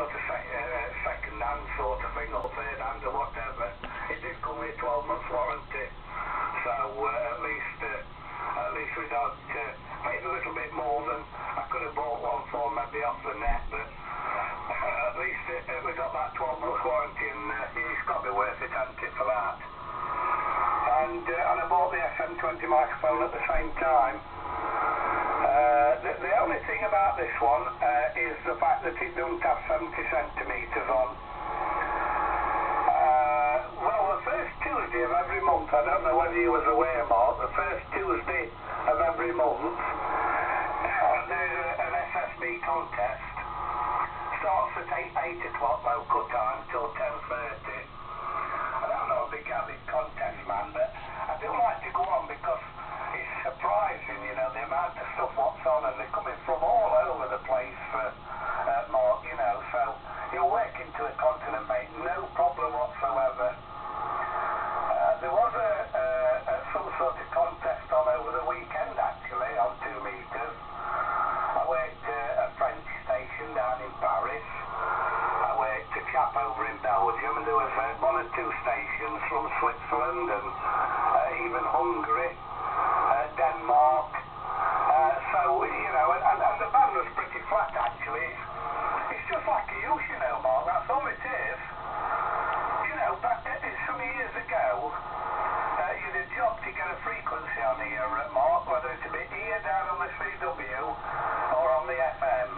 sort of second-hand sort of thing, or third-hand or whatever. It did come with a 12 months warranty. So at least we got paid a little bit more than I could have bought one for maybe off the net, but at least we got that 12 months warranty, and it's got to be worth it, hasn't it, for that? And I bought the SM20 microphone at the same time. The only thing about this one is the fact that it doesn't have 70 centimetres on. Well, the first Tuesday of every month, I don't know whether you was aware, Mark, the first Tuesday of every month, there's an SSB contest. Starts at 8 o'clock local time till 10:30. I don't know a big contest, man, but I do like to go on because it's surprising, you know, the amount of stuff what's on, and they're coming from all over the place for Mark, you know, so you'll work into a continent, mate, no problem whatsoever. There was some sort of contest on over the weekend, actually, on 2 metres. I worked at a French station down in Paris. I worked a chap over in Belgium, and there was 1 or 2 stations from Switzerland and even Hungary, Denmark. So, you know, and the band was pretty flat, actually. It's just like a use, you know, Mark, that's all it is. You know, back some years ago, you did a job to get a frequency on here, Mark, whether it be here down on the CW or on the FM.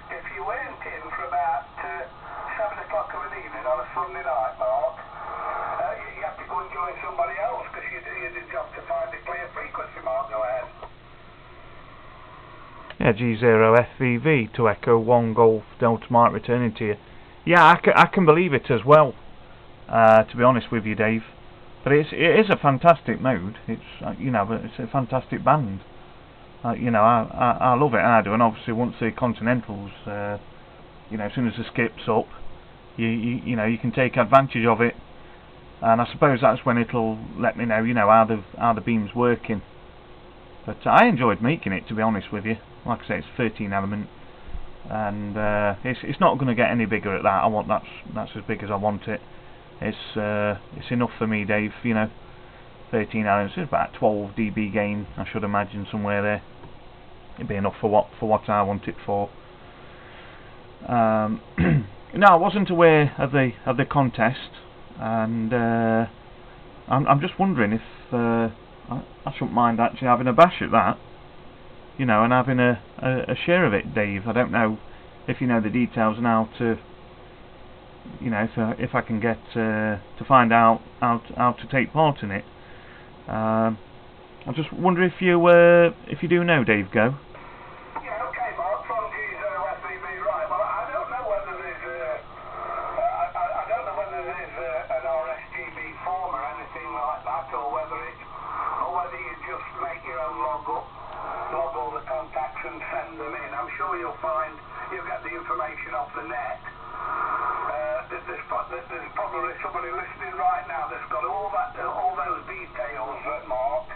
If you weren't in for about 7 o'clock of an evening on a Sunday night, Mark, you have to go and join somebody else because you did a job to find a clear frequency, Mark. Go ahead. Yeah, G0FVV to Echo 1 Golf Delta Mike returning to you. Yeah, I can believe it as well, to be honest with you, Dave. But it is a fantastic mode. It's you know, but it's a fantastic band. You know, I love it, I do. And obviously, once the Continentals, you know, as soon as the skip's up, you know, you can take advantage of it. And I suppose that's when it'll let me know, you know, how the beam's working. But I enjoyed making it, to be honest with you. Like I say, it's 13 element, and it's not going to get any bigger at that. That's as big as I want it. It's enough for me, Dave. You know, 13 elements is about 12 dB gain, I should imagine, somewhere there. It'd be enough for what I want it for. No, I wasn't aware of the contest, and I'm just wondering if I shouldn't mind actually having a bash at that, you know, and having a share of it, Dave. I don't know if you know the details now to, you know, if I can get to find out how to take part in it. I just wonder if you do know, Dave. Go. Yeah, okay, Mark, from G0FVV, right. Well, I don't know whether there's I don't know whether there's an RSGB form or anything like that, or whether you just make your own log all the contacts and send them in. I'm sure you'll get the information off the net. There's probably somebody listening right now that's got all those details, Mark.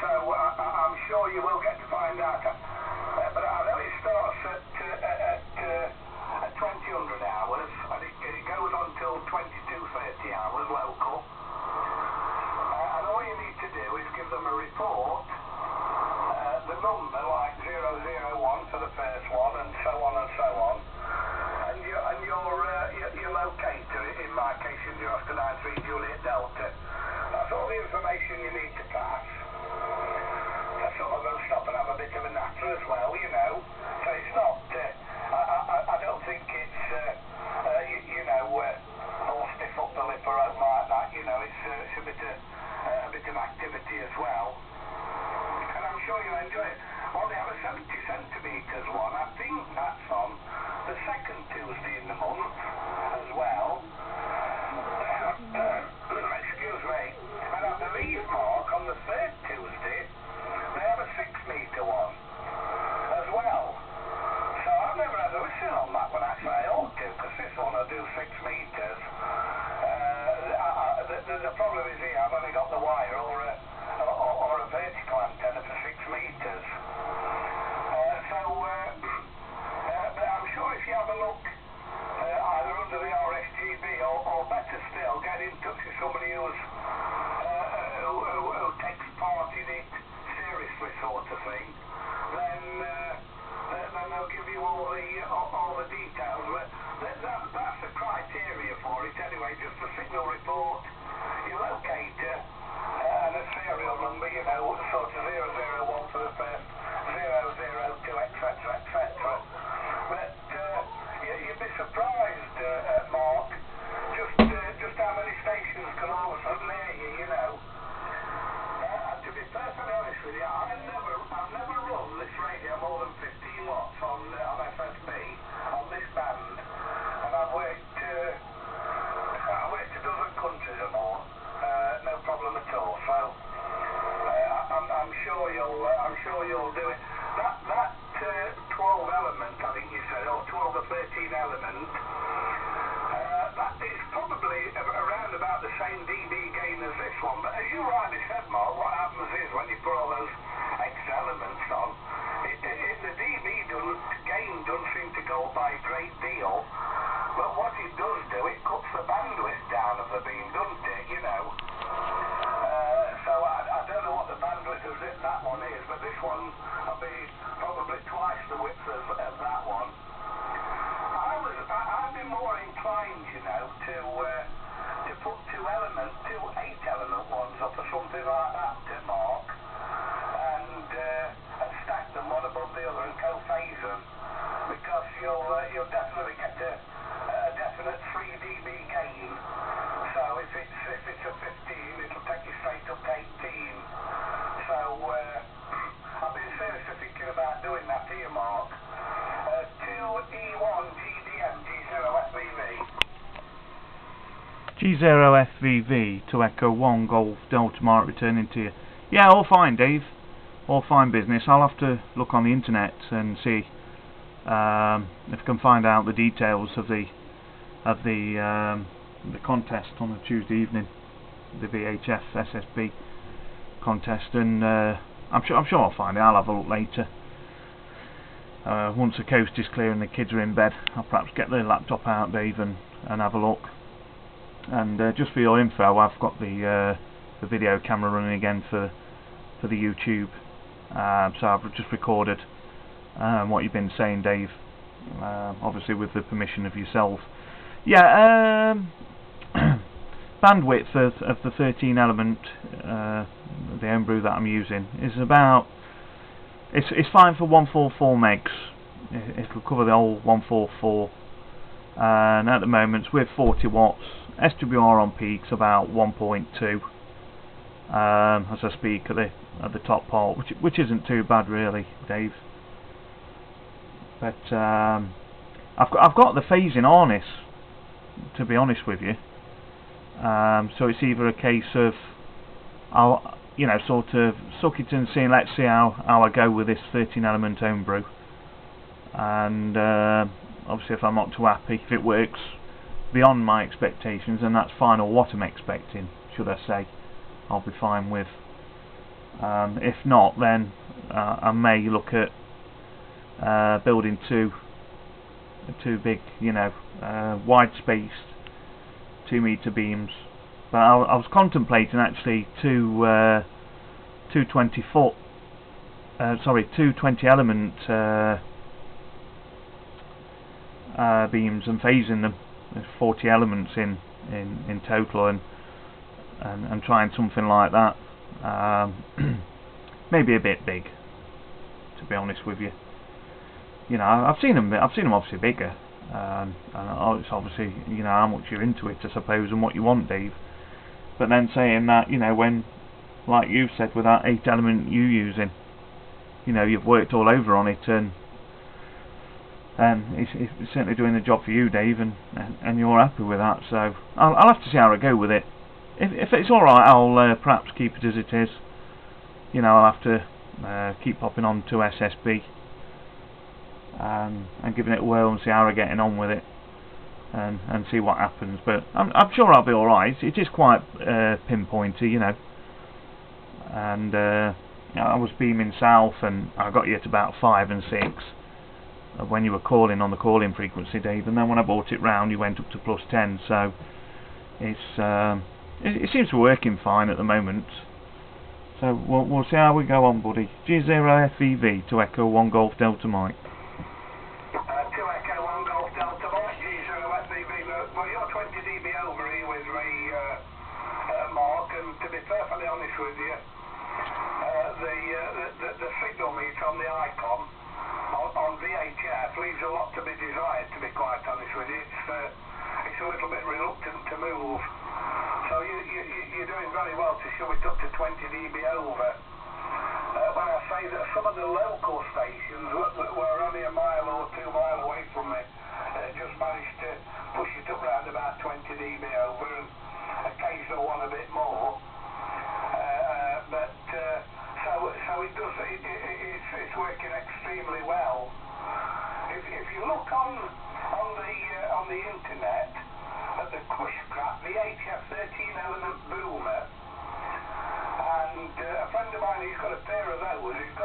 So I'm sure you will get to find out. But I know it starts at 2000 hours, and it goes on till 22:30 hours local. And all you need to do is give them a report, the number like 001 for the first one, and so on and so on. And your locator, in my case, in Oscar 93 Juliet Delta. That's all the information you need to pass. Some of them stop and have a bit of a natter as well, you know. So it's not. I don't think it's you know, all stiff up the lip or out like that. You know, it's a bit of activity as well. And I'm sure you'll enjoy it. Well, they have a 70 centimetres one. I think that's on the second Tuesday in the month as well. Excuse me. And I believe, Mark, on the third Tuesday, they have a 6-metre one as well. So I've never had a listen on that one, actually. I ought to, because this one will do 6 metres. The problem is here, I've only got the wire or a vertical antenna for 6 metres. So sort of thing, then they'll give you all the details. But that's the criteria for it anyway, just a signal report, your locator, and a serial number, you know, sort of 001 for the first, 002, etc., etc. But you'd be surprised, Mark, just how many stations can all of a sudden hear you, you know. To be perfectly honest with you, I've never run this radio more than 15 watts on FSB, on this band, and I've worked a dozen countries or more, no problem at all. So I'm sure you'll do it. That 12 element, I think you said, or 12 or 13 element, that is probably around about the same dB gain as this one. But as you rightly said, Mark, what happens is when you put all those extra elements on, the dB gain doesn't seem to go up by a great deal. But what it does do, it cuts the bandwidth down of the beam, doesn't it? You know. So I don't know what the bandwidth of that one is, but this one will be probably twice the width of that one. I'd be more inclined, you know, to put two 8-element ones up or something like that, Mark, and stack them one above the other and co-phase them, because you'll definitely get a definite 3 dB gain. So if it's a 15, it'll take you straight up to 18. So I've been seriously thinking about doing that here, Mark. 2E1 GDM G0FVV. G0FVV to Echo 1 Golf Delta Mike returning to you. Yeah, all fine, Dave. All fine business. I'll have to look on the internet and see if I can find out the details of the contest on a Tuesday evening, the VHF SSB contest, and I'm sure I'll find it. I'll have a look later. Once the coast is clear and the kids are in bed, I'll perhaps get the laptop out, Dave, and have a look. And just for your info, I've got the video camera running again for the YouTube. So I've just recorded what you've been saying, Dave, obviously with the permission of yourself. Yeah, bandwidth of the 13 element, the homebrew that I'm using, is about, it's fine for 144 megs. It'll cover the whole 144, and at the moment with 40 watts. SWR on peaks about 1.2 as I speak at the top part, which isn't too bad really, Dave. But I've got the phasing harness, to be honest with you. So it's either a case of I'll sort of suck it and see, let's see how I go with this 13 element homebrew, and obviously if I'm not too happy, if it works beyond my expectations, and that's final what I'm expecting, should I say, I'll be fine with. If not, then I may look at building two big, wide-spaced 2-meter beams. But I was contemplating actually two 20 element beams and phasing them. There's 40 elements in total, and trying something like that. Maybe a bit big, to be honest with you. I've seen them obviously bigger, and it's obviously how much you're into it, I suppose, and what you want, Dave. But then saying that, when, like you've said, with that 8 element you're using, you've worked all over on it, and it's certainly doing the job for you, Dave, and you're happy with that. So I'll have to see how I go with it. If it's alright, I'll perhaps keep it as it is. I'll have to keep popping on to SSB and giving it a whirl and see how I'm getting on with it, and see what happens. But I'm sure I'll be alright. It is quite pinpointy, and I was beaming south, and I got you at about 5 and 6 when you were calling on the calling frequency, Dave, and then when I brought it round you went up to +10, so it seems to be working fine at the moment. So we'll see how we go on, buddy. G0FEV to Echo 1 Golf Delta Mike. To Echo 1 Golf Delta Mike, G0FEV. Well, you're 20 dB over here with me, Mark, and to be perfectly honest with you, the signal meter on the icon on VHF leaves a lot to be desired, to be quite honest with you. It's a little bit reluctant to move. So you're doing very well to show it up to 20 dB over. When I say that some of the local stations were only a mile or 2 miles away from me, just managed to push it up round about 20 dB over, and occasional one a bit more. So it does. It's working extremely well. If you look on the internet at the Cushcraft VHF 13 element boomer, and a friend of mine, he's got a pair of those. He's got